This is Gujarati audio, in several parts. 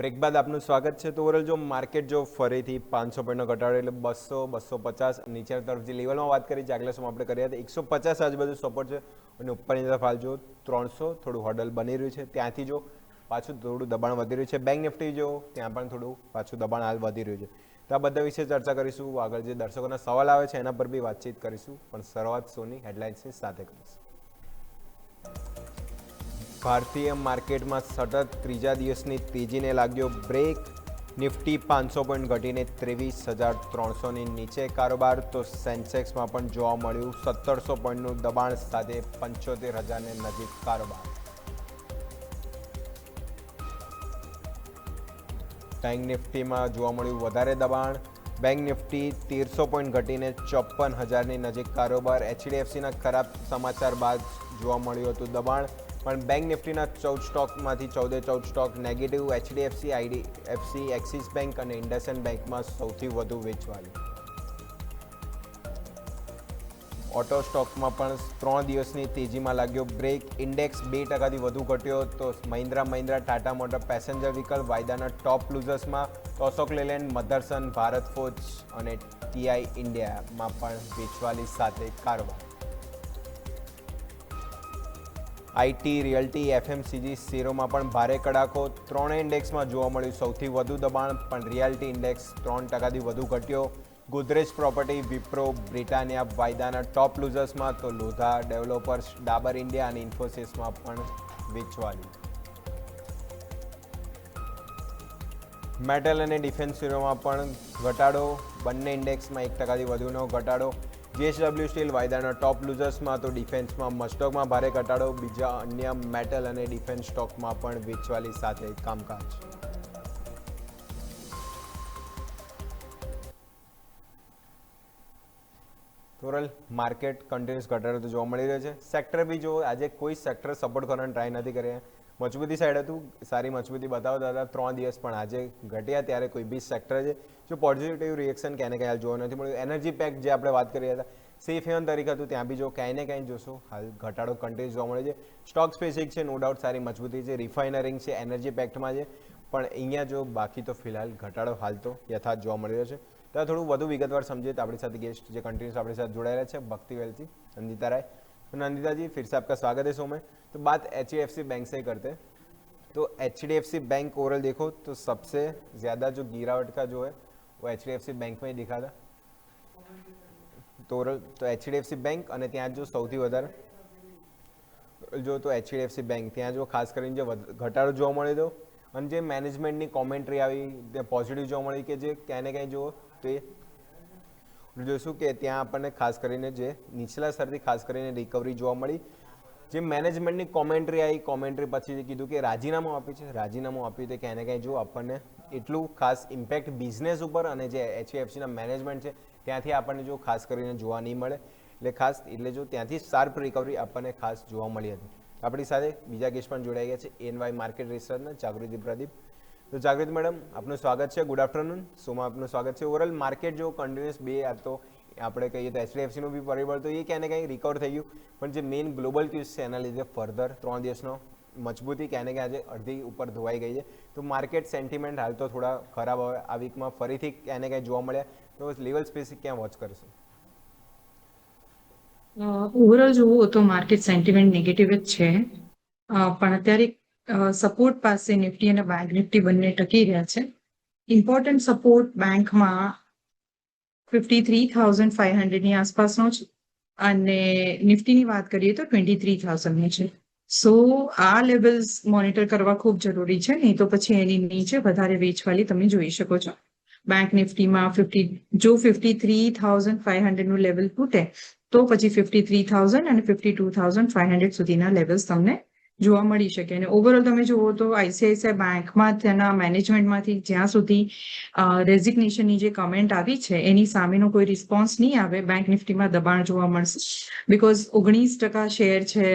બ્રેક બાદ આપનું સ્વાગત છે. તો ઓવરઓલ જો માર્કેટ જો ફરીથી 500 પોઈન્ટનો ઘટાડો એટલે 200 250 નીચેની તરફ જે લેવલમાં વાત કરી છે આગલા શોમાં આપણે કર્યા હતા 150 આજુબાજુ સપોર્ટ છે અને ઉપરની તરફ હાલ જો 300 થોડું હોડલ બની રહ્યું છે. ત્યાંથી જો પાછું થોડું દબાણ વધી રહ્યું છે. બેંક નિફ્ટી જો ત્યાં પણ થોડું પાછું દબાણ હાલ વધી રહ્યું છે. તો આ બધા વિશે ચર્ચા કરીશું. આગળ જે દર્શકોના સવાલ આવે છે એના પર બી વાતચીત કરીશું, પણ શરૂઆત શોની હેડલાઇન્સની સાથે કરીશું. ભારતીય માર્કેટમાં સતત ત્રીજા દિવસની તેજીને લાગ્યો બ્રેક. નિફ્ટી 500 પોઈન્ટ ઘટીને 23,300ની નીચે કારોબાર. તો સેન્સેક્સમાં પણ જોવા મળ્યું 1700 પોઈન્ટનું દબાણ સાથે 75,000ની નજીક કારોબાર. બેંક નિફ્ટીમાં જોવા મળ્યું વધારે દબાણ. બેંક નિફ્ટી 1300 પોઈન્ટ ઘટીને 54,000ની નજીક કારોબાર. એચડીએફસીના ખરાબ સમાચાર બાદ જોવા મળ્યું હતું દબાણ, પણ બેંક નિફ્ટીના 14 સ્ટોકમાંથી 14 stock negative. HDFC, IDFC, Axis bank અને ઇન્ડસઇન્ડ બેંકમાં સૌથી વધુ વેચવાલી. ઓટો સ્ટોકમાં પણ 3 દિવસની તેજીમાં લાગ્યો બ્રેક. ઇન્ડેક્સ 2%થી વધુ ઘટ્યો. તો Mahindra, Tata motor passenger vehicle વાયદાના ટોપ લૂઝર્સમાં. તો Ashok Leyland, Motherson, Bharat Forge અને ટીઆઈ ઇન્ડિયામાં પણ વેચવાલી સાથે કારોબાર. આઈટી, રિયલ્ટી, એફએમસીજી શેરોમાં પણ ભારે કડાકો. ત્રણેય ઇન્ડેક્સમાં જોવા મળ્યું સૌથી વધુ દબાણ, પણ રિયલ્ટી ઇન્ડેક્સ 3%થી વધુ ઘટ્યો. Godrej property, Wipro, Britannia વાયદાના top લૂઝર્સમાં. તો લોધા, ડેવલપર્સ, ડાબર ઇન્ડિયા અને ઇન્ફોસિસમાં પણ વેચવાલી. મેટલ અને ડિફેન્સ શેરોમાં પણ ઘટાડો. બંને ઇન્ડેક્સમાં 1%થી વધુનો ઘટાડો. જેએસડબલ્યુ સ્ટીલ વાયદાના ટોપ લૂઝર્સમાં. તો ડિફેન્સમાં મસ્ટોકમાં ભારે ઘટાડો. બીજા અન્ય મેટલ અને ડિફેન્સ સ્ટોકમાં પણ વેચવાલી સાથે કામકાજ. ટોટલ માર્કેટ કન્ટિન્યુઅસ ઘટાડો તો જોવા મળી રહ્યો છે. સેક્ટર બી જો આજે કોઈ સેક્ટર સપોર્ટ કરવાનો ટ્રાય નથી કરી. મજબૂતી સાઈડ હતું, સારી મજબૂતી બતાવતા હતા 3 દિવસ, પણ આજે ઘટ્યા ત્યારે કોઈ બી સેક્ટર છે જો પોઝિટિવ રિએક્શન ક્યાંય ને ક્યાંય જોવા નથી મળ્યું. એનર્જી પેક જે આપણે વાત કરી હતા સેફ હેવન તરીકે હતું, ત્યાં બી જો ક્યાંય ને ક્યાંય જોશો હાલ ઘટાડો કન્ટિન્યુઅસ જોવા મળે છે. સ્ટોક સ્પેસિફિક છે, નો ડાઉટ સારી મજબૂતી છે. રિફાઇનરિંગ છે, એનર્જી પેક્ટમાં છે, પણ અહીંયા જો બાકી તો ફિલહાલ ઘટાડો હાલ તો યથાર્થ જોવા મળી રહ્યો છે. તો થોડું વધુ વિગતવાર સમજીએ તો આપણી સાથે गेस्ट જે कंटिन्यूस આપણી સાથે જોડાયેલા છે भक्ति वेल्थी नंदिता राय. तो नंदिता जी फिर से आपका स्वागत है शो में. तो बात एचडीएफसी बैंक से करते हैं. तो एचडीएफसी बैंक ओवरऑल देखो तो सबसे ज़्यादा जो गिरावट का जो है वो एचडीएफसी बैंक में ही दिखा था. तो ओवरऑल तो एचडीएफसी बैंक અને ત્યાં જો સૌથી વધારે જો તો એચડીએફસી બેંક ત્યાં જો ખાસ કરીને જે ઘટાડો જોવા મળ્યો હતો અને જે મેનેજમેન્ટની કોમેન્ટ્રી આવી તે પોઝિટિવ જોવા મળી કે જે ક્યાંય ને ક્યાંય જુઓ તો એ જોઈશું કે ત્યાં આપણને ખાસ કરીને જે નીચલા સ્તરથી ખાસ કરીને રિકવરી જોવા મળી. જે મેનેજમેન્ટની કોમેન્ટ્રી આવી, કોમેન્ટ્રી પછી કીધું કે રાજીનામું આપ્યું છે, રાજીનામું આપ્યું તે ક્યાંય ને ક્યાંય જો આપણને એટલું ખાસ ઇમ્પેક્ટ બિઝનેસ ઉપર અને જે એચડીએફસીના મેનેજમેન્ટ છે ત્યાંથી આપણને જો ખાસ કરીને જોવા નહીં મળે. એટલે જો ત્યાંથી શાર્પ રિકવરી આપણને ખાસ જોવા મળી હતી. આપણી સાથે બીજા ગેસ્ટ પણ જોડાઈ ગયા છે એનવાય માર્કેટ રિસર્ચના જાગૃતિ પ્રદીપ. તો જાગૃતિ મેડમ આપનું સ્વાગત છે. Good afternoon. શોમાં આપનું સ્વાગત છે. ઓવરઓલ માર્કેટ જો કન્ટિન્યુઅસ બે આ તો આપણે કહીએ તો એચડીએફસીનું બી પરિબળ તો એ ક્યાંય ને ક્યાંય રિકવર થઈ ગયું, પણ જે મેઇન ગ્લોબલ ક્યુઝ છે એના લીધે ફર્ધર 3 દિવસનો મજબૂતી ક્યાંય ને ક્યાં આજે અડધી ઉપર ધોવાઈ ગઈ છે. તો માર્કેટ સેન્ટિમેન્ટ હાલ તો થોડા ખરાબ હવે આ વીકમાં ફરીથી ક્યાંય ને ક્યાંય જોવા મળ્યા. તો લેવલ સ્પેસિફિક ક્યાં વોચ કરશો? ઓવરઓલ જુઓ તો માર્કેટ સેન્ટિમેન્ટ નેગેટિવ જ છે, પણ અત્યારે સપોર્ટ પાસે નિફ્ટી અને બેંક નિફ્ટી બંને ટકી રહ્યા છે. ઇમ્પોર્ટન્ટ સપોર્ટ બેંકમાં 53,500ની આસપાસનો છે અને નિફ્ટીની વાત કરીએ તો 23,000ની છે. સો આ લેવલ્સ મોનિટર કરવા ખૂબ જરૂરી છે, નહીં તો પછી એની નીચે વધારે વેચવાલી તમે જોઈ શકો છો. બેંક નિફ્ટીમાં 53,500નું લેવલ તૂટે તો પછી 53,000 અને 52,500 સુધીના લેવલ્સ તમને જોવા મળી શકે. અને ઓવરઓલ તમે જુઓ તો આઈસીઆઈસીઆઈ બેંકમાં તેના મેનેજમેન્ટમાંથી જ્યાં સુધી રેઝિગ્નેશનની જે કમેન્ટ આવી છે એની સામેનો કોઈ રિસ્પોન્સ નહીં આવે, બેંક નિફ્ટીમાં દબાણ જોવા મળશે. બિકોઝ 19% શેર છે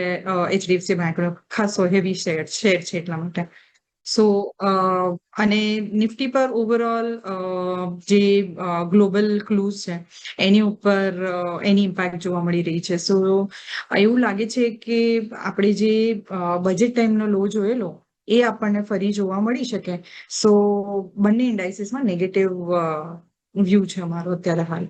એચડીએફસી બેંકનો, ખાસો હેવી શેર છે એટલા માટે. સો અને નિફ્ટી પર ઓવરઓલ જે ગ્લોબલ ક્લૂઝ છે એની ઉપર એની ઇમ્પેક્ટ જોવા મળી રહી છે. સો એવું લાગે છે કે આપણે જે બજેટ ટાઈમનો લો જોયેલો એ આપણને ફરી જોવા મળી શકે. સો બંને ઇન્ડાઇસીસમાં નેગેટિવ વ્યૂ છે અમારો અત્યારે હાલ.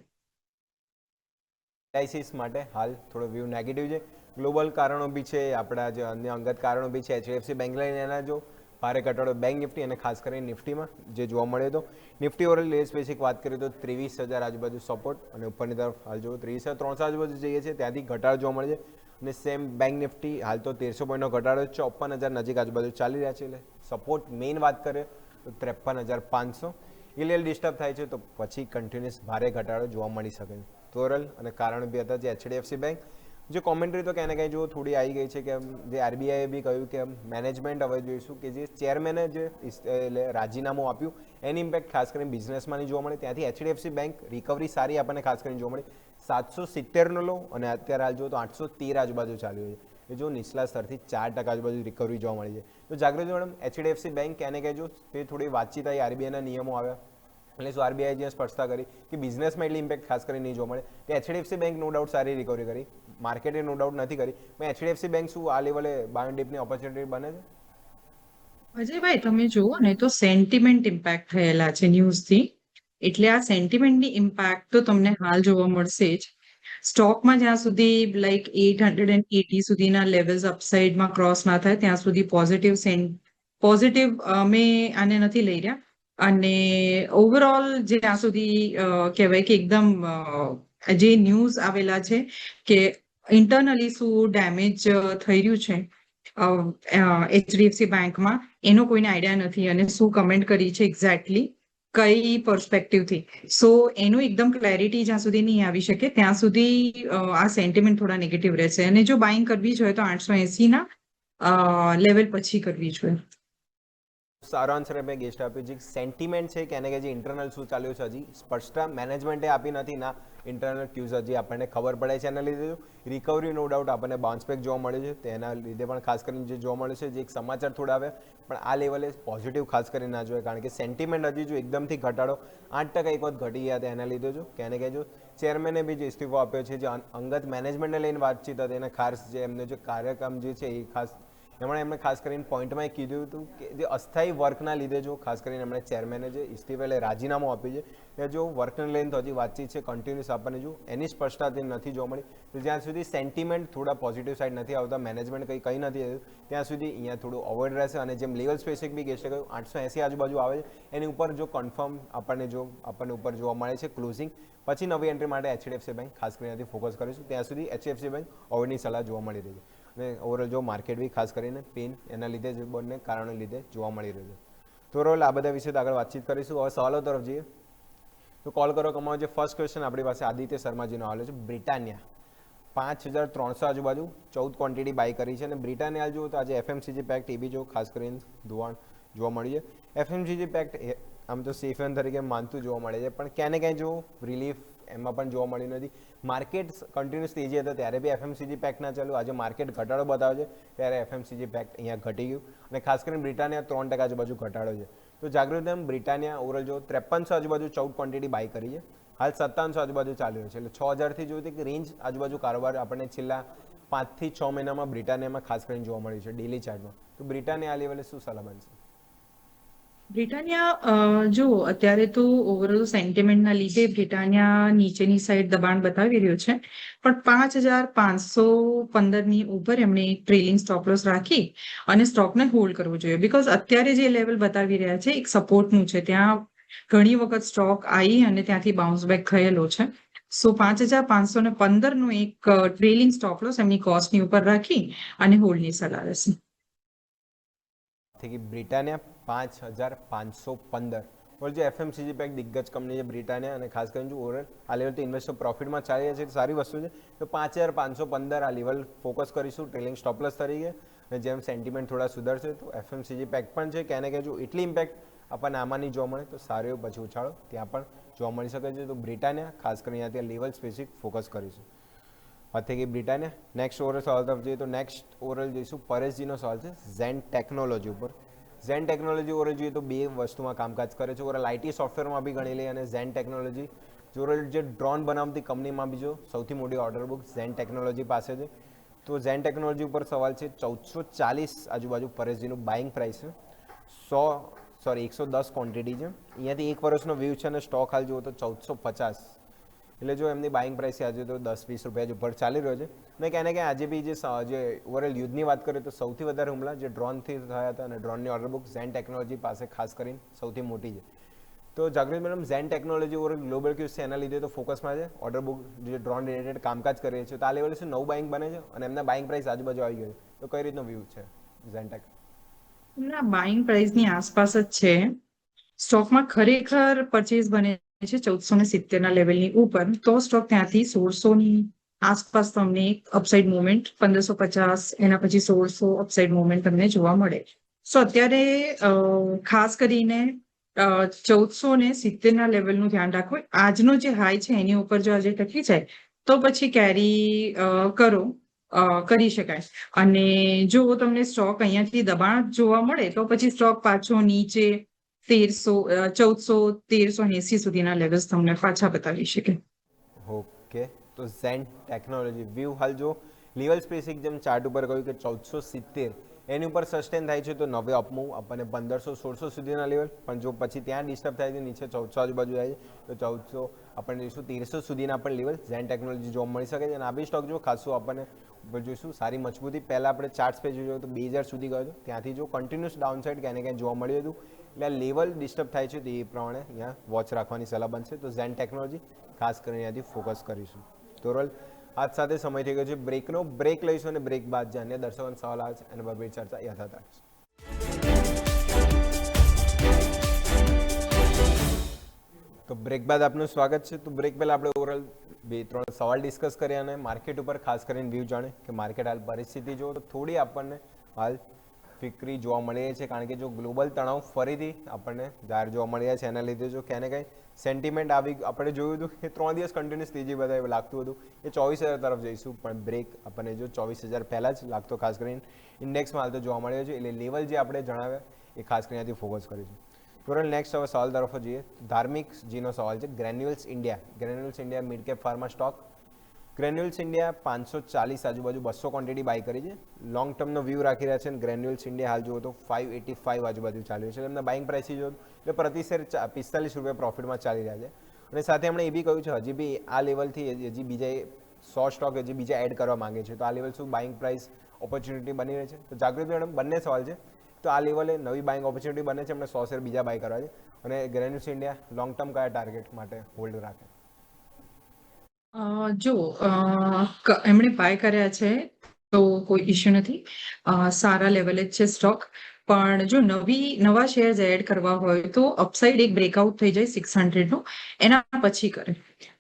એલઆઈસીસ માટે હાલ થોડો વ્યૂ નેગેટિવ છે. ગ્લોબલ કારણો બી છે, આપણા જે અન્ય અંગત કારણો બી છે. એચડીએફસી બેંક લઈને એના જો ભારે ઘટાડો બેંક નિફ્ટી અને ખાસ કરીને નિફ્ટીમાં જે જોવા મળ્યો હતો. નિફ્ટી ઓવરઓલ ડે સ્પેસિફિક વાત કરીએ તો 23,000 આજુબાજુ સપોર્ટ અને ઉપરની તરફ હાલ જો 23,300 આજુબાજુ જઈએ છે ત્યાંથી ઘટાડો જોવા મળે છે. અને સેમ બેંક નિફ્ટી હાલ તો 1300 પોઈન્ટનો ઘટાડો 54,000 નજીક આજુબાજુ ચાલી રહ્યા છે. એટલે સપોર્ટ મેઇન વાત કરીએ તો 53,500. ઇલિયલ ડિસ્ટર્બ થાય છે તો પછી કન્ટિન્યુઅસ ભારે ઘટાડો જોવા મળી શકે છે. તોરલ અને કારણ બી હતા જે એચડીએફસી બેંક જે કોમેન્ટ્રી તો ક્યાંને ક્યાંય જો થોડી આવી ગઈ છે કે જે આરબીઆઈએ બી કહ્યું કે મેનેજમેન્ટ હવે જોઈશું કે જે ચેરમેને જે એટલે રાજીનામું આપ્યું એની ઇમ્પેક્ટ ખાસ કરીને બિઝનેસમાં નહીં જોવા મળે. ત્યાંથી એચડીએફસી બેંક રિકવરી સારી આપણને ખાસ કરીને જોવા મળી. 770નો લો અને અત્યારે હાલ જો તો 813 આજુબાજુ ચાલ્યું છે. એ જો નીચલા સ્તરથી 4% આજુબાજુ રિકવરી જોવા મળી છે. તો જાગૃતિ મેડમ, એચડીએફસી બેંક ક્યાંને ક્યાંય જો તે થોડી વાતચીત આવી, આરબીઆઈના નિયમો આવ્યા એટલે શું આરબીઆઈ જ્યાં સ્પષ્ટતા કરી કે બિઝનેસમાં એટલી ઇમ્પેક્ટ ખાસ કરીને નહીં જોવા મળે. તો એચડીએફસી બેંક નો ડાઉટ સારી રિકવરી કરી, માર્કેટે નો ડાઉટ નથી કરી, પણ એચડીએફસી બેંક શું આ લેવલે બાય ડીપની ઓપોર્ચ્યુનિટી બને છે? અજયભાઈ, તમે જુઓ ને તો સેન્ટિમેન્ટ ઇમ્પેક્ટ થયેલા છે ન્યૂઝથી. એટલે આ સેન્ટિમેન્ટની ઇમ્પેક્ટ તો તમને હાલ જોવા મળશે જ. સ્ટોકમાં જ્યાં સુધી લાઈક 880 સુધીના લેવલ્સ અપસાઇડમાં ક્રોસ ના થાય ત્યાં સુધી પોઝિટિવ અમે આને નથી લઈ રહ્યા. અને ઓવરઓલ જ્યાં સુધી કહેવાય કે એકદમ જે ન્યૂઝ આવેલા છે કે ઇન્ટરનલી શું ડેમેજ થઈ રહ્યું છે એચડીએફસી બેંકમાં, એનો કોઈને આઈડિયા નથી અને શું કમેન્ટ કરી છે એક્ઝેક્ટલી કઈ પર્સપેક્ટિવથી. સો એનું એકદમ ક્લેરિટી જ્યાં સુધી નહીં આવી શકે ત્યાં સુધી આ સેન્ટિમેન્ટ થોડા નેગેટિવ રહેશે. અને જો બાઇંગ કરવી જોઈએ તો 880ના લેવલ પછી કરવી જોઈએ. સારો આન્સર મેં ગેસ્ટ આપ્યું. જે સેન્ટિમેન્ટ છે કે એને કે જે ઇન્ટરનલ શું ચાલ્યું છે હજી સ્પષ્ટતા મેનેજમેન્ટે આપી નથી ના ઇન્ટરનલ ક્યુઝ હજી આપણને ખબર પડે છે. એના લીધે રિકવરી નો ડાઉટ આપણને બાઉન્સ બેક જોવા મળે છે. તેના લીધે પણ ખાસ કરીને જે જોવા મળે છે જે એક સમાચાર થોડા આવે પણ આ લેવલે પોઝિટિવ ખાસ કરીને ના જોઈએ, કારણ કે સેન્ટિમેન્ટ હજી જો એકદમથી ઘટાડો 8% એક વખત ઘટી ગયા હતા એના લીધે જો ક્યાંને ક્યાંય જો ચેરમેને બી જે ઇસ્તીફો આપ્યો છે, જે અંગત મેનેજમેન્ટને લઈને વાતચીત હતી એને ખાસ જે એમને જે કાર્યક્રમ જે છે એ ખાસ એમણે ખાસ કરીને પોઈન્ટમાં કીધું હતું કે જે અસ્થાયી વર્કના લીધે જો ખાસ કરીને એમણે ચેરમેને જે ઇસ્તીફા એટલે રાજીનામું આપ્યું છે તે જો વર્કને લઈને તો હજી વાતચીત છે કન્ટિન્યુઅસ આપણને જો એની સ્પષ્ટતા તે નથી જોવા મળી. તો જ્યાં સુધી સેન્ટિમેન્ટ થોડા પોઝિટિવ સાઈડ નથી આવતા, મેનેજમેન્ટ કંઈ નથી આવ્યું ત્યાં સુધી અહીંયા થોડું અવોઇડ રહેશે. અને જેમ લેવલ સ્પેસિફિક બી ગેસ્ટે કહ્યું 880 આજુબાજુ આવે છે એની ઉપર જો કન્ફર્મ આપણને ઉપર જોવા મળે છે ક્લોઝિંગ પછી નવી એન્ટ્રી માટે એચડીએફસી બેંક ખાસ કરીને ફોકસ કરીશું. ત્યાં સુધી એચડીએફસી બેંક અવોઇડની સલાહ જોવા મળી રહી છે. અને ઓવરઓલ જો માર્કેટ બી ખાસ કરીને પેન એના લીધે જ બંને કારણો લીધે જોવા મળી રહ્યું છે. તો ઓવરઓલ આ બધા વિશે આગળ વાતચીત કરીશું. હવે સવાલો તરફ જઈએ તો કોલ કરો કમાવો. જે ફર્સ્ટ ક્વેશ્ચન આપણી પાસે આદિત્ય શર્માજીનો આવેલો છે. બ્રિટાનિયા 5,300 આજુબાજુ 14 ક્વોન્ટિટી બાય કરી છે. અને બ્રિટાનિયા જુઓ તો આજે એફએમસીજી પેક્ટ એ બી જો ખાસ કરીને ધોવાણ જોવા મળી છે. એફએમસીજી પેક્ટ આમ તો સેફ હેવન તરીકે માનતું જોવા મળે છે, પણ ક્યાંને ક્યાંય જો રિલીફ એમાં પણ જોવા મળી નથી. માર્કેટ કન્ટિન્યુઅસ તેજી હતા ત્યારે બી એફએમસીજી પેક્ટ ના ચાલ્યું. આજે માર્કેટ ઘટાડો બતાવે છે ત્યારે એફએમસીજી પેક્ટ અહીંયા ઘટી ગયું અને ખાસ કરીને બ્રિટાનિયા 3% આજુબાજુ ઘટાડો છે. તો જાગૃતિ એમ બ્રિટાનિયા ઓવરઓલ જો 5300 આજુબાજુ 14 ક્વોન્ટિટી બાય કરી છે. હાલ 5700 આજુબાજુ ચાલી રહ્યું છે. એટલે 6000થી જોયું કે રેન્જ આજુબાજુ કારોબાર આપણને છેલ્લા 5 થી 6 મહિનામાં બ્રિટાનિયામાં ખાસ કરીને જોવા મળ્યું છે ડેલી ચાર્ટમાં. તો બ્રિટાનિયા આ લેવલે શું સલાહ બનશે? બ્રિટાનિયા જો અત્યારે તો ઓવરઓલ સેન્ટિમેન્ટના લીધે બ્રિટાનિયા નીચેની સાઈડ દબાણ બતાવી રહ્યો છે, પણ 5,515ની ઉપર એમણે એક ટ્રેલિંગ સ્ટોપ લોસ રાખી અને સ્ટોકને હોલ્ડ કરવો જોઈએ. બીકોઝ અત્યારે જે લેવલ બતાવી રહ્યા છે એક સપોર્ટનું છે, ત્યાં ઘણી વખત સ્ટોક આવી અને ત્યાંથી બાઉન્સ બેક થયેલો છે. સો 5,515નું એક ટ્રેલિંગ સ્ટોપ લોસ એમની કોસ્ટની ઉપર રાખી અને હોલ્ડની સલાહ રહેશે. થઈ ગઈ બ્રિટાનિયા 5,515. ઓર જે એફએમસીજી પેક દિગ્ગજ કંપની છે બ્રિટાનિયા, અને ખાસ કરીને જો ઓવરઓલ આ લેવલ તો ઇન્વેસ્ટર પ્રોફિટમાં ચાલી રહ્યા છે, સારી વસ્તુ છે. તો 5,515 આ લેવલ ફોકસ કરીશું ટ્રેલિંગ સ્ટોપલેસ તરીકે. અને જેમ સેન્ટિમેન્ટ થોડા સુધરશે તો એફએમસીજી પેક પણ છે ક્યાંને ક્યાં જો એટલી ઇમ્પેક્ટ આપણને આમાં નહીં જોવા મળે તો સારો એવો પછી ઉછાળો ત્યાં પણ જોવા મળી શકે છે. તો બ્રિટાનિયા ખાસ કરીને ત્યાં લેવલ સ્પેસિફિક ફોકસ કરીશું. વાત થઈ ગઈ બ્રિટાનિયા. નેક્સ્ટ ઓવરઓલ સવાલ તરફ જઈએ તો નેક્સ્ટ ઓવરઓલ જઈશું પરેશજીનો સવાલ છે ઝેન ટેકનોલોજી ઉપર. ઝેન ટેકનોલોજી ઓવરઓલ જોઈએ તો બે વસ્તુમાં કામકાજ કરે છે. ઓવરઓલ આઈટી સોફ્ટવેરમાં બી ગણી લઈએ અને ઝેન ટેકનોલોજી ઓવરઓલ જે ડ્રોન બનાવતી કંપનીમાં બી જો સૌથી મોટી ઓર્ડર બુક ઝેન ટેકનોલોજી પાસે છે. તો ઝેન ટેકનોલોજી ઉપર સવાલ છે 1440 આજુબાજુ પરેશજીનું બાઇંગ પ્રાઇસ છે. 110 ક્વોન્ટિટી છે. અહીંયાથી 1 વર્ષનો વ્યૂ છે અને સ્ટોક હાલ જુઓ તો 1450. એટલે જો એમની બાઇંગ પ્રાઇસ આજે તો 10-20 રૂપિયા ઉપર ચાલી રહ્યો છે. અને ક્યાંને ક્યાં આજે બી જે ઓવરઓલ યુદ્ધની વાત કરીએ તો સૌથી વધારે હુમલા જે ડ્રોનથી થયા હતા અને ડ્રોનની ઓર્ડર બુક ઝેન ટેકનોલોજી પાસે ખાસ કરીને સૌથી મોટી છે. તો જાગૃત madam, Zen technology over global cues છે એના લીધે તો ફોકસમાં છે. ઓર્ડર બુક જે ડ્રોન રિલેટેડ કામકાજ કરીએ છીએ તો આ લેવલે શું નવું બાઇંગ બને છે અને એમના બાઇંગ પ્રાઇસ આજુબાજુ આવી ગયો છે. તો કઈ રીતનો વ્યૂ છે ઝેન ટેક? ના, બાઇંગ પ્રાઇસની આસપાસ જ છે. સ્ટોકમાં ખરેખર પરચેઝ બને છે 1470 ના લેવલની ઉપર, તો સ્ટોક ત્યાંથી 1600ની આસપાસ તમને એક અપસાઇડ મુવમેન્ટ 1550, એના પછી 1600 અપસાઇડ મુવમેન્ટ તમને જોવા મળે. સો અત્યારે ખાસ કરીને 1470 ના લેવલનું ધ્યાન રાખવું. આજનો જે હાઈ છે એની ઉપર જો આજે ટકી જાય તો પછી કેરી કરી શકાય. અને જો તમને સ્ટોક અહીંયાથી દબાણ જોવા મળે તો પછી સ્ટોક પાછો નીચે 1480 સુધીના લેવલ્સ તમને પાછા બતાવી શકે. ઓકે, તો ઝેન ટેકનોલોજી વ્યૂ હાલ જો લેવલ સ્પેસિફિક જેમ ચાર્ટ ઉપર કહ્યું કે 1470 એની ઉપર સસ્ટેન થાય છે તો નવે અપમૂવ આપણને 1500-1600 સુધીના લેવલ, પણ જો પછી ત્યાં ડિસ્ટર્બ થાય છે નીચે 1400 આજુબાજુ જાય છે તો 1400 આપણને જોઈશું 1300 સુધીના પણ લેવલ ઝેન ટેકનોલોજી જોવા મળી શકે છે. અને આ બી સ્ટોક જો ખાસું આપણને ઉપર જોઈશું સારી મજબૂતી. પહેલાં આપણે ચાર્ટ પેજ જોઈએ તો 2000 સુધી ગયો હતો, ત્યાંથી જો કન્ટિન્યુઅસ ડાઉન સાઇડ ક્યાંને ક્યાં જોવા મળ્યું હતું. એટલે આ લેવલ ડિસ્ટર્બ થાય છે તો એ પ્રમાણે અહીંયા વોચ રાખવાની સલાહ બનશે. તો ઝેન ટેકનોલોજી ખાસ કરીને અહીંયાથી ફોકસ કરીશું. તોરલ, આજ સાથે સમય થઈ ગયો છે બ્રેકનો. બ્રેક લઈશું અને બ્રેક બાદ જે અન્ય દર્શકોના સવાલ આવે છે એના પર બી ચર્ચા યથાવત રાખીશું. તો બ્રેક બાદ આપનું સ્વાગત છે. તો બ્રેક પહેલાં આપણે ઓવરઓલ 2-3 સવાલ ડિસ્કસ કર્યા અને માર્કેટ ઉપર ખાસ કરીને વ્યૂ જાણે કે માર્કેટ હાલ પરિસ્થિતિ જો તો થોડી આપણને હાલ ફિકરી જોવા મળી રહી છે. કારણ કે જો ગ્લોબલ તણાવ ફરીથી આપણને જાહેર જોવા મળી રહ્યા છે એના લીધે જો ક્યાંને કંઈ સેન્ટિમેન્ટ આપણે જોયું હતું કે 3 દિવસ કન્ટિન્યુઅસ તેજી બધા એવું લાગતું હતું એ 24,000 તરફ જઈશું, પણ બ્રેક આપણને જો 24,000 પહેલાં જ લાગતો ખાસ કરીને ઇન્ડેક્સમાં હાલ તો જોવા મળ્યો છે. એટલે લેવલ જે આપણે જણાવ્યા એ ખાસ કરીને ફોકસ કરીશું. ટોટલ નેક્સ્ટ હવે સવાલ તરફ જોઈએ. ધાર્મિક જીનો સવાલ છે. Granules India mid cap pharma stock. Granules India 540 આજુબાજુ 200 ક્વોન્ટિટી બાય કરી છે. લોંગ ટર્મનો વ્યૂ રાખી રહ્યા છે અને ગ્રેન્યુલ્સ ઇન્ડિયા હાલ જુઓ તો 585 આજુબાજુ ચાલ્યું છે. એમના બાઇંગ પ્રાઇસથી જો એટલે પ્રતિ શેર 45 રૂપિયા પ્રોફિટમાં ચાલી રહ્યા છે. અને સાથે એમણે એ બી કહ્યું છે હજી બી આ લેવલથી હજી બીજા 100 સ્ટોક હજી બીજા એડ કરવા માંગે છે. તો આ લેવલ શું બાઇંગ પ્રાઇસ ઓપોર્ચ્યુનિટી બની રહે છે? તો જાગૃત મેડમ, બંને સવાલ છે. તો આ લેવલે નવી બાઇંગ ઓપોર્ચ્યુનિટી બને છે, એમને 100 શેર બીજા બાય કરવા છે. અને ગ્રેન્યુલ્સ ઇન્ડિયા લોંગ ટર્મ કયા ટાર્ગેટ માટે હોલ્ડ રાખે? એમણે બાય કર્યા છે તો કોઈ ઇશ્યુ નથી. સારા લેવલે જ છે સ્ટોક. પણ જો નવા શેર્સ એડ કરવા હોય તો અપસાઇડ એક બ્રેકઆઉટ થઈ જાય 600 નું, એના પછી કરે.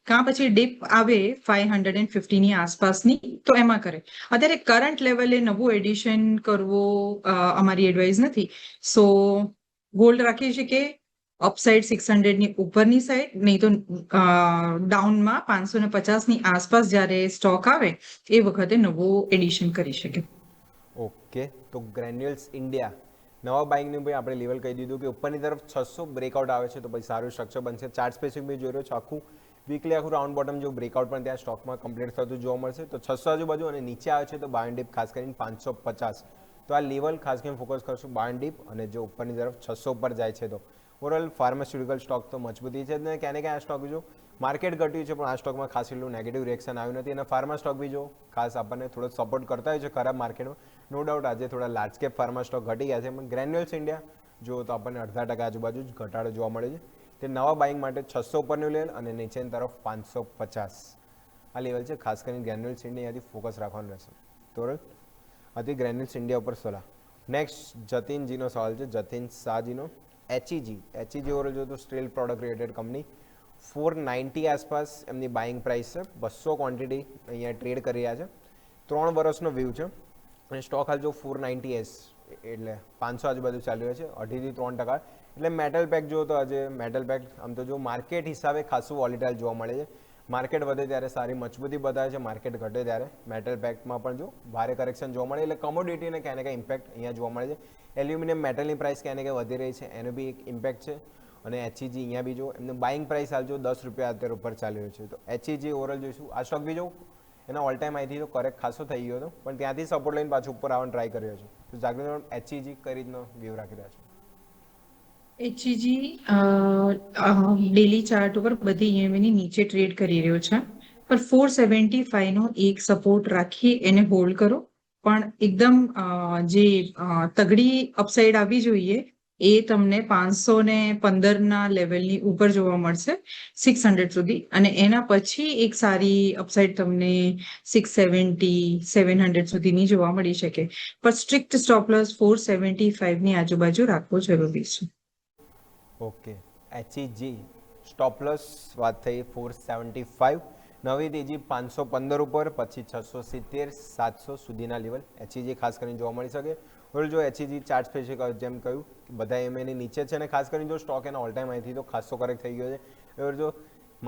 કાં પછી ડીપ આવે 550 ની આસપાસની તો એમાં કરે. અત્યારે કરંટ લેવલે નવું એડિશન કરવું અમારી એડવાઇસ નથી. સો હોલ્ડ રાખી શકીએ અપસાઇડ 600 ની ઉપરની સાઈડ, નહીં તો ડાઉનમાં 550 ની આસપાસ જ્યારે સ્ટોક આવે એ વખતે નવું એડિશન કરી શકે. ઓકે, તો ગ્રેન્યુલ્સ ઇન્ડિયા નવા બાઇંગનું ભાઈ આપણે લેવલ કહી દીધું કે ઉપરની તરફ 600 બ્રેકઆઉટ આવે છે તો પછી સારું સ્ટ્રક્ચર બનશે. ચાર્ટ સ્પેસિફિક બી જોઈ રહ્યો છો, આખું વીકલી આખું રાઉન્ડ બોટમ જેવું બ્રેકઆઉટ પણ ત્યાં સ્ટોકમાં કમ્પ્લીટ થતું જોવા મળશે. તો 600 આજુબાજુ અને નીચે આવે છે તો બાય ડીપ ખાસ કરીને 550. તો આ લેવલ ખાસ કરીને ફોકસ કરશું બાય ડીપ, અને જો ઉપરની તરફ 600 ઉપર જાય છે તો ઓવરઓલ ફાર્માસ્યુટિકલ સ્ટોક તો મજબૂતી છે ને ક્યાંને ક્યાં આ સ્ટોક જો માર્કેટ ઘટ્યું છે પણ આ સ્ટોકમાં ખાસ એટલું નેગેટિવ રિએક્શન આવ્યું નથી. અને ફાર્મા સ્ટોક બી જો ખાસ આપણને થોડો સપોર્ટ કરતા હોય છે ખરાબ માર્કેટમાં. નો ડાઉટ આજે થોડા લાર્જ કેપ ફાર્મા સ્ટોક ઘટી ગયા છે, પણ ગ્રેન્યુલ્સ ઇન્ડિયા જો તો આપણને 0.5% આજુબાજુ જ ઘટાડો જોવા મળે છે. તે નવા બાઇંગ માટે 600 ઉપરનું લેવલ અને નીચેની તરફ 550 આ લેવલ છે. ખાસ કરીને ગ્રેન્યુલ્સ ઇન્ડિયાથી ફોકસ રાખવાનું રહેશે. તો હતી ગ્રેન્યુલ્સ ઇન્ડિયા ઉપર સલાહ. નેક્સ્ટ જતીનજીનો સવાલ છે, જતીન શાહજીનો. એચઈજી ઓવરઓલ જો તો સ્ટીલ પ્રોડક્ટ રિલેટેડ કંપની 490 આસપાસ એમની બાઇંગ પ્રાઇસ છે. 200 ક્વોન્ટિટી અહીંયા ટ્રેડ કરી રહ્યા છે. 3 વર્ષનો વ્યૂ છે અને સ્ટોક હાલ જો 490S એટલે 500 આજુબાજુ ચાલી રહ્યો છે, 2.5-3%. એટલે મેટલ પેક જો તો આજે મેટલ પેક આમ તો જો માર્કેટ હિસાબે ખાસું વોલેટાઇલ જોવા મળે છે. માર્કેટ વધે ત્યારે સારી મજબૂતી બતાવે છે, માર્કેટ ઘટે ત્યારે મેટલ પેકમાં પણ જો ભારે કરેક્શન જોવા મળે. એટલે કમોડિટીને ક્યાંને ક્યાં ઇમ્પેક્ટ અહીંયા જોવા મળે છે. એલ્યુમિનિયમ મેટલની પ્રાઇસ ક્યાંને ક્યાં વધી રહી છે એનો બી એક ઇમ્પેક્ટ છે. અને એચઈજી અહીંયા બી જો એમનું બાઇંગ પ્રાઇસ હાલ જો 10 રૂપિયા અત્યારે ઉપર ચાલી રહ્યું છે. તો એચઈજી ઓવરઓલ જોઈશું. આ સ્ટોક બી જો એના ઓલ ટાઈમ હાઈથી તો કરેક્ટ ખાસો થઈ ગયો હતો, પણ ત્યાંથી સપોર્ટ લઈને પાછું ઉપર આવવાનો ટ્રાય કર્યો છે. તો જાગૃતિ એચઈજી કઈ રીતનો વ્યૂ રાખી રહ્યા છે? HEG ડેલી ચાર્ટ ઉપર બધી EMA ની નીચે ટ્રેડ કરી રહ્યો છે, પર 475 નો એક સપોર્ટ રાખી એને હોલ્ડ કરો. પણ એકદમ જે તગડી અપસાઇડ આવી જોઈએ એ તમને 515 ના લેવલની ઉપર જોવા મળશે 600 સુધી, અને એના પછી એક સારી અપસાઇડ તમને 670 700 સુધીની જોવા મળી શકે. પણ સ્ટ્રિક્ટ સ્ટોપ લોસ 475 ની આજુબાજુ રાખવો જરૂરી છે. ઓકે, એચઈજી સ્ટોપ લોસ વાત થઈ 475, નવી તેજી 515 ઉપર, પછી 670 700 સુધીના લેવલ એચઈજી ખાસ કરીને જોવા મળી શકે. હવે જો એચઈજી ચાર્ટ સ્પેસિફિક જેમ કહ્યું બધા એમએની નીચે છે, અને ખાસ કરીને જો સ્ટોક એના ઓલ ટાઈમ હાઈથી તો ખાસો કરેક્ટ થઈ ગયો છે. હવે જો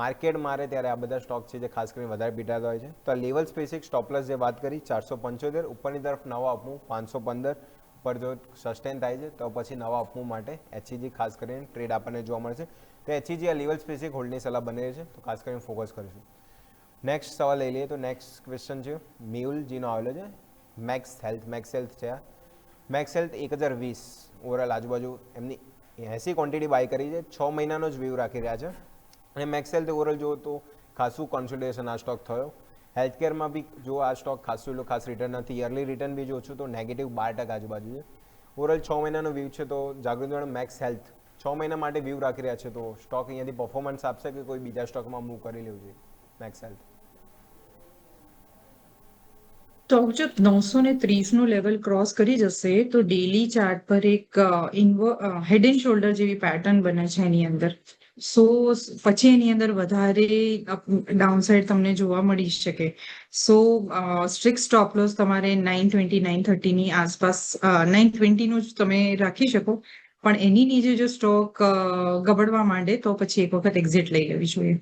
માર્કેટ મારે ત્યારે આ બધા સ્ટોક છે જે ખાસ કરીને વધારે પીટાતા હોય છે. તો લેવલ સ્પેસિફિક સ્ટોપ લોસ જે વાત કરી 475, ઉપરની તરફ નવા અપમૂવ 515 પર જો સસ્ટેન થાય છે તો પછી નવા અપમૂવ માટે એચઈજી ખાસ કરીને ટ્રેડ આપણને જોવા મળશે. તો એચઈજી આ લેવલ સ્પેસિફિક હોલ્ડની સલાહ બની રહી છે, તો ખાસ કરીને ફોકસ કરીશું. નેક્સ્ટ સવાલ લઈ લઈએ. તો નેક્સ્ટ ક્વેશ્ચન છે મેહુલજીનો આવેલો છે, મેક્સ હેલ્થ છે. મેક્સ હેલ્થ 1020 ઓવરઓલ આજુબાજુ એમની 80 ક્વોન્ટિટી બાય કરી છે, 6 મહિનાનો જ વ્યૂ રાખી રહ્યા છે. અને મેક્સ હેલ્થ ઓવરઓલ જુઓ તો ખાસું કોન્સોલિડેશન આ સ્ટોક થયો. હેલ્થકેરમાં બી જો આ સ્ટોક ખાસું એટલું ખાસ રિટર્ન નથી, યરલી રિટર્ન બી જો છું તો -12% આજુબાજુ છે. ઓવરઓલ 6 મહિનાનો વ્યૂ છે. તો જાગૃતિ મેક્સ હેલ્થ 6 મહિના માટે વ્યૂ રાખી રહ્યા છે, તો સ્ટોક અહીંયાથી પરફોર્મન્સ આપશે કે કોઈ બીજા સ્ટોકમાં મૂવ કરી લેવું જોઈએ મેક્સ હેલ્થ? તો જો 930 નું લેવલ ક્રોસ કરી જશે તો ડેલી ચાર્ટ પર એક હેડ એન્ડ શોલ્ડર જેવી પેટર્ન બને છે એની અંદર. સો પછી એની અંદર વધારે ડાઉનસાઇડ તમને જોવા મળી શકે. સો સ્ટ્રિક્ટ સ્ટોપ લોસ તમારે 920 930 ની આસપાસ 920 નું જ તમે રાખી શકો. પણ એની નીચે જો સ્ટોક ગબડવા માંડે તો પછી એક વખત એક્ઝિટ લઈ લેવી જોઈએ.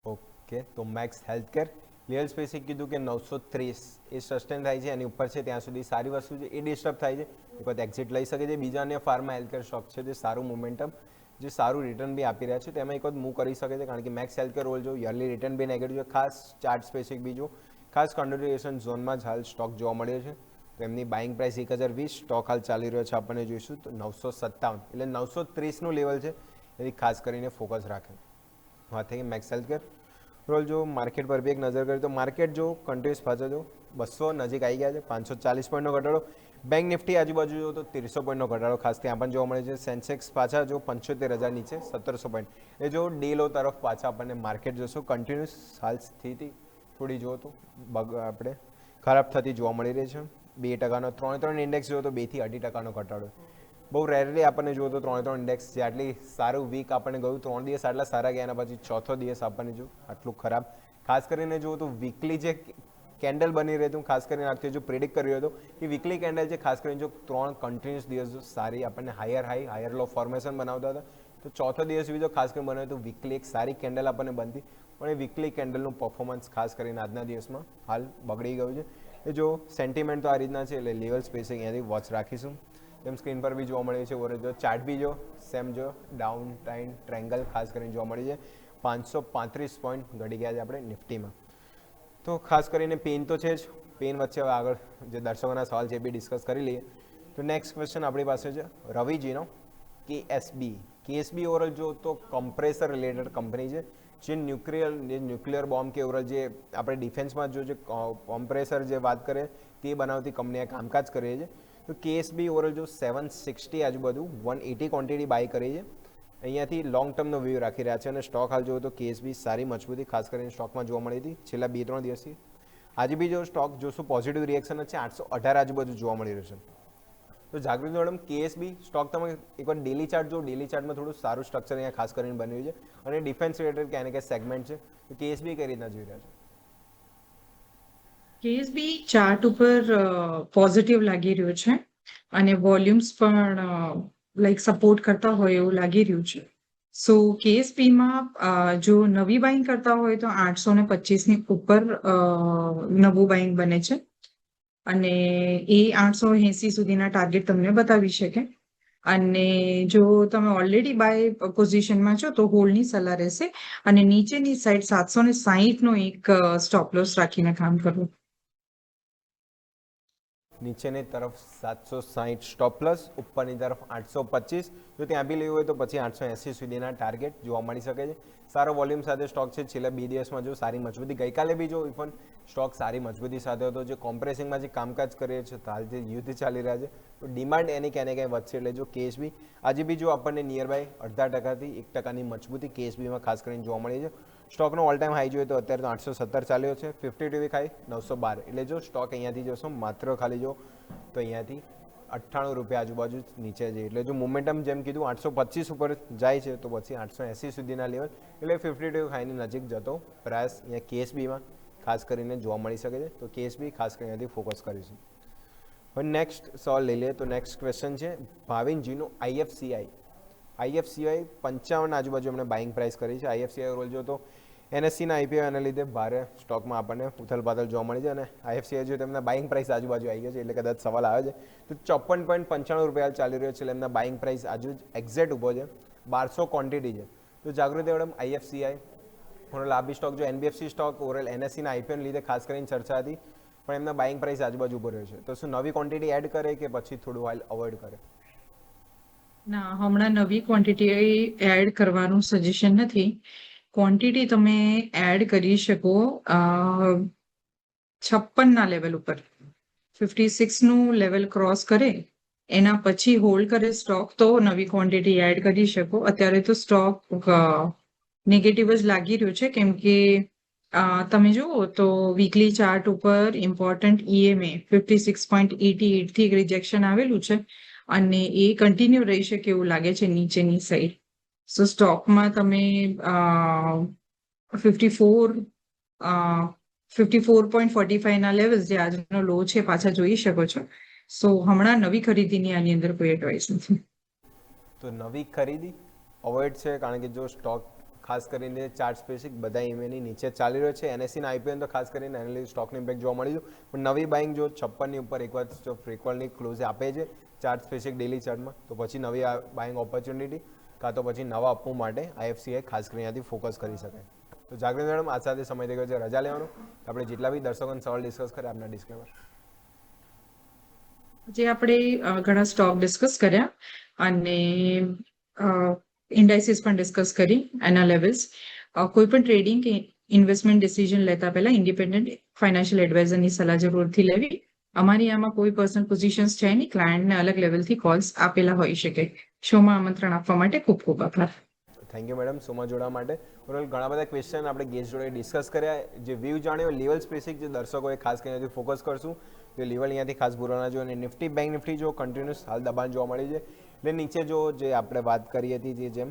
ઓકે, તો મેક્સ હેલ્થકેર લેવલ સ્પેસિફિક કીધું કે 930 એ સસ્ટેન થાય છે, એની ઉપર છે ત્યાં સુધી સારી વસ્તુ છે, એ ડિસ્ટર્બ થાય છે એક વખત એક્ઝિટ લઈ શકે છે. બીજા અન્ય ફાર્મા હેલ્થકેર સ્ટોક છે જે સારું મોમેન્ટમ, જે સારું રિટર્ન બી આપી રહ્યા છે, તેમાં એક વખત મૂવ કરી શકે છે. કારણ કે મેક્સ હેલ્થકેર રોલ જો યરલી રિટર્ન બી નેગેટિવ છે, ખાસ ચાર્ટ સ્પેસિફિક બી જો ખાસ કન્ટિન્યુએશન ઝોનમાં જ હાલ સ્ટોક જોવા મળ્યો છે. તો એમની બાઇંગ પ્રાઇસ 1020, સ્ટોક હાલ ચાલી રહ્યો છે આપણને જોઈશું તો 957, એટલે 930નું લેવલ છે, એથી ખાસ કરીને ફોકસ રાખે. વાત થઈ મેક્સ હેલ્થકેર રોલ. જો માર્કેટ પર બી એક નજર કરીએ તો માર્કેટ જો કન્ટિન્યુઅસ પાછળ જો 200 નજીક આવી ગયા છે, 540 પોઈન્ટનો ઘટાડો. બેંક નિફ્ટી આજુબાજુ જો તો 1300 પોઈન્ટનો ઘટાડો ખાસ ત્યાં પણ જોવા મળે છે. સેન્સેક્સ પાછા જો 75,000 નીચે 1700 પોઈન્ટ, એ જો ડે લો તરફ પાછા આપણને માર્કેટ જોશો કન્ટિન્યુઅસ હાલ સ્થિતિ થોડી જુઓ તો આપણે ખરાબ થતી જોવા મળી રહી છે. 2%નો 3 ઇન્ડેક્સ જુઓ તો 2 થી 2.5%નો ઘટાડો. બહુ રેરલી આપણને જુઓ તો 3 ઇન્ડેક્સ જે આટલી સારું વીક આપણને ગયું 3 દિવસ આટલા સારા ગયા, એના પછી ચોથો દિવસ આપણને જો આટલું ખરાબ. ખાસ કરીને જુઓ તો વીકલી જે કેન્ડલ બની રહી હતું, ખાસ કરીને આખી જો પ્રિડિક્ટ કર્યો હતો કે વીકલી કેન્ડલ છે, ખાસ કરીને જો 3 કન્ટિન્યુઅસ દિવસ જો સારી આપણને હાયર હાઈ હાયર લો ફોર્મેશન બનાવતા હતા, તો ચોથો દિવસ બી જો ખાસ કરીને બન્યો તો વીકલી એક સારી કેન્ડલ આપણને બનતી, પણ એ વીકલી કેન્ડલનું પરફોર્મન્સ ખાસ કરીને આજના દિવસમાં હાલ બગડી ગયું છે. એ જો સેન્ટિમેન્ટ તો આ રીતના છે, એટલે લેવલ સ્પેસિંગ અહીંયાથી વોચ રાખીશું. જેમ સ્ક્રીન પર બી જોવા મળે છે, ઓવર જો ચાર્ટ બી જો સેમ જો ડાઉન ટાઇમ ટ્રેંગલ ખાસ કરીને જોવા મળી છે. 535 પોઈન્ટ ઘટી ગયા છે આપણે નિફ્ટીમાં. તો ખાસ કરીને પેન તો છે જ, પેન વચ્ચે હવે આગળ જે દર્શકોના સવાલ છે એ બી ડિસ્કસ કરી લઈએ. તો નેક્સ્ટ ક્વેશ્ચન આપણી પાસે છે રવિજીનો, કેએસબી ઓવરઓલ જો તો કમ્પ્રેસર રિલેટેડ કંપની છે, જે ન્યુક્લિયર બોમ્બ કે ઓવરઓલ જે આપણે ડિફેન્સમાં જો જે કોમ્પ્રેસર જે વાત કરે તે બનાવતી કંપનીએ કામકાજ કરે છે. તો કેએસબી ઓવરઓલ જો 760 આજુબાજુ 180 ક્વોન્ટિટી બાય કરી છે, અહીંયાથી લોંગ ટર્મનો વ્યૂ રાખી રહ્યા છે. અને સ્ટોક હાલ જુઓ તો કેએસબી સારી મજબૂતી ખાસ કરીને સ્ટોકમાં જોવા મળી હતી છેલ્લા 2-3 દિવસથી. આજે બી જો સ્ટોક જોશું પોઝિટિવ રિએક્શન છે, 818 આજુબાજુ જોવા મળી રહ્યું છે. તો જાગૃતિ મેડમ કેએસબી સ્ટોક તમે એકવાર ડેલી ચાર્ટ જો, ડેલી ચાર્ટમાં થોડું સારું સ્ટ્રક્ચર અહીંયા ખાસ કરીને બન્યું છે, અને ડિફેન્સ રિલેટેડ ક્યાંય ને ક્યાંય સેગમેન્ટ છે, તો કેએસબી કઈ રીતના જોઈ રહ્યા છે? કેએસબી ચાર્ટ ઉપર પોઝિટિવ લાગી રહ્યું છે, અને વોલ્યુમ્સ પણ લાઈક સપોર્ટ કરતા હોય એવું લાગી રહ્યું છે. સો કેએસબીમાં જો નવી બાઇંગ કરતા હોય તો 825 ની ઉપર નવું બાઇંગ બને છે, અને એ 880 સુધીના ટાર્ગેટ તમને બતાવી શકે. અને જો તમે ઓલરેડી બાય પોઝિશનમાં છો તો હોલ્ડની સલાહ રહેશે અને નીચેની સાઈડ 760 નો એક સ્ટોપ લોસ રાખીને કામ કરવું. નીચેની તરફ 760 સ્ટોપ પ્લસ, ઉપરની તરફ 825. જો ત્યાં બી લેવું હોય તો પછી 880 સુધીના ટાર્ગેટ જોવા મળી શકે છે. સારો વોલ્યુમ સાથે સ્ટોક છે. છેલ્લા 2 દિવસમાં જો સારી મજબૂતી, ગઈકાલે બી જો ઇવન સ્ટોક સારી મજબૂતી સાથે હતો. જે કોમ્પ્રેસિંગમાં જે કામકાજ કરીએ છીએ, હાલ જે યુદ્ધ ચાલી રહ્યા છે તો ડિમાન્ડ એની ક્યાં ને ક્યાંય વધશે. એટલે જો કેએસબી આજે બી જો આપણને નિયર બાય 0.5% 1%ની મજબૂતી કેએસબીમાં ખાસ કરીને જોવા મળી છે. સ્ટોકનો ઓલ ટાઈમ હાઈ જોઈએ તો અત્યારે તો 817 ચાલ્યો છે. 52 વીક હાઈ 912. એટલે જો સ્ટોક અહીંયાથી જોશો માત્ર ખાલી જો તો અહીંયાથી 98 રૂપિયા આજુબાજુ નીચે જઈએ. એટલે જો મોમેન્ટમ જેમ કીધું 825 ઉપર જાય છે તો પછી 880 સુધીના લેવલ એટલે 52 હાઈની નજીક જતો પ્રયાસ અહીંયા કેએસબીમાં ખાસ કરીને જોવા મળી શકે છે. તો કેએસબી ખાસ કરીને અહીંયાથી ફોકસ કરીશું. હવે નેક્સ્ટ સવાલ લઈ લઈએ. તો નેક્સ્ટ ક્વેશ્ચન છે ભાવિનજીનું આઈએફસીઆઈ. આઈએફસીઆઈ 55 આજુબાજુ એમણે બાઇંગ પ્રાઇસ કરી છે. આઈએફસીઆઈ રોલ જો તો એનએસસીના આઈપીઓ એના લીધે ભારે સ્ટોકમાં આપણને ઉથલપાથલ જોવા મળી છે અને આઈએફસીઆઈ જો તેમના બાઇંગ પ્રાઇસ આજુબાજુ આવી ગયો છે એટલે કદાચ સવાલ આવે છે તો 54.95 રૂપિયા ચાલી રહ્યો છે. એટલે એમના બાઇંગ પ્રાઇસ આજુ એક્ઝેક્ટ ઊભો છે. 1200 ક્વોન્ટિટી છે. તો જાગૃતિ મેડમ, આઈએફસીઆઈ ઓવરઓલ આ બી સ્ટોક જો એનબીએફસી સ્ટોક ઓવરઓલ એનએસસીના આઈપીઓને લીધે ખાસ કરીને ચર્ચા હતી, પણ એમના બાઇંગ પ્રાઇસ આજુબાજુ ઊભો રહ્યો છે. તો શું નવી ક્વોન્ટિટી એડ કરે કે પછી થોડું વાઇલ અવોઇડ કરે? ના, હમણાં નવી ક્વોન્ટિટી એડ કરવાનું સજેશન નથી. ક્વોન્ટિટી તમે એડ કરી શકો 56 લેવલ ઉપર. 56 નું લેવલ ક્રોસ કરે એના પછી હોલ્ડ કરે સ્ટોક તો નવી ક્વોન્ટિટી એડ કરી શકો. અત્યારે તો સ્ટોક નેગેટિવ જ લાગી રહ્યું છે કેમ કે તમે જુઓ તો વીકલી ચાર્ટ ઉપર ઇમ્પોર્ટન્ટ ઈએમએ 56.88 થી રિજેક્શન આવેલું છે અને એ કન્ટિન્યુ રહી શકે એવું લાગે છે નીચેની સાઈડ. સો સ્ટોકમાં તમે 54.45 ના લેવલ્સ જે આજનો લો છે પાછા જોઈ શકો છો. સો હમણાં નવી ખરીદીની આની અંદર કોઈ એડવાઇસ નથી. તો નવી ખરીદી અવોઇડ છે કારણ કે જો સ્ટોક ખાસ કરીને ચાર્ટ સ્પેસિફિક બધા ઈમેની નીચે ચાલી રહ્યો છે. એનએસસીના આઈપીઓ તો ખાસ કરીને એના લીધે સ્ટોકનું ઇમ્પેક્ટ જોવા મળી છે. પણ નવી બાઇંગ જો 56 ઉપર એકવાર જો ફ્રીક્વન્ટલી ક્લોઝ આપે છે ચાર્ટ સ્પેસિફિક ડેલી ચાર્ટમાં તો પછી નવી બાઇંગ ઓપોર્ચ્યુનિટી કાં તો પછી નવા આપવું માટે આઈએફસીઆઈ ખાસ કરીને ત્યાંથી ફોકસ કરી શકાય. તો જાગૃતિ મેડમ, આ સાથે સમય થઈ ગયો છે રજા લેવાનો. આપણે જેટલા બી દર્શકોને સવાલ ડિસ્કસ કર્યા આપના ડિસ્ક્લેમર. જે આપણે ઘણા સ્ટોક ડિસ્કસ કર્યા અને ઇન્ડાઇસીસ પણ ડિસ્કસ કરી એના લેવલ્સ. કોઈ પણ ટ્રેડિંગ કે ઇન્વેસ્ટમેન્ટ ડિસિઝન લેતા પહેલા ઇન્ડિપેન્ડન્ટ ફાઇનાન્શિયલ એડવાઇઝરની સલાહ જરૂરથી લેવી. અમારી આમાં કોઈ પર્સનલ પોઝિશન્સ છે નહીં. ક્લાયન્ટને અલગ લેવલથી કોલ્સ આપેલા હોઈ શકે. શોમાં આમંત્રણ આપવા માટે ખૂબ ખૂબ આભાર. થેન્ક યુ મેડમ શોમાં જોડવા માટે. ઓવરઓલ ઘણા બધા ક્વેશ્ચન આપણે ગેસ્ટ જોડે ડિસ્કસ કર્યા. જે વ્યૂ જાણ્યો લેવલ સ્પેસિફિક જે દર્શકોએ ખાસ કરીને ફોકસ કરશું તો લેવલ અહીંયાથી ખાસ ભૂલવાના જો. અને નિફ્ટી બેંક નિફ્ટી જો કન્ટિન્યુઅસ હાલ દબાણ જોવા મળી છે. એટલે નીચે જો જે આપણે વાત કરી હતી જે જેમ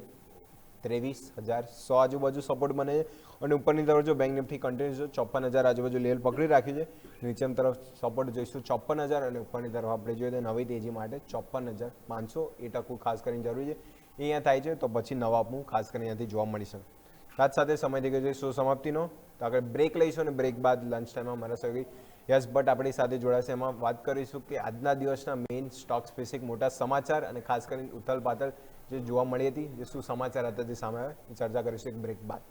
23,100 આજુબાજુ સપોર્ટ બને છે અને ઉપરની તરફ જો બેંક નિફ્ટી કન્ટિન્યુઅસ 54,000 આજુબાજુ લેવલ પકડી રાખ્યું છે. નીચેની તરફ સપોર્ટ જોઈશું 54,000 અને ઉપરની તરફ આપણે જોઈએ તો નવી તેજી માટે 54,500 એ ટકવું ખાસ કરીને જરૂરી છે. અહીંયા થાય છે તો પછી નવા આપવું ખાસ કરીને અહીંયાથી જોવા મળી શકે. રાત સાથે સમય થઈ ગયો છે શો સમાપ્તિનો. તો આગળ બ્રેક લઈશું અને બ્રેક બાદ લંચ ટાઈમમાં મારા સૌથી યસ ભટ્ટ આપણી સાથે જોડાશે. એમાં વાત કરીશું કે આજના દિવસના મેઇન સ્ટોક સ્પેસિફિક મોટા સમાચાર અને ખાસ કરીને ઉથલ પાથલ જે જોવા મળી હતી જે શું સમાચાર હતા જે સામે આવે ચર્ચા કરીશું એક બ્રેક બાદ.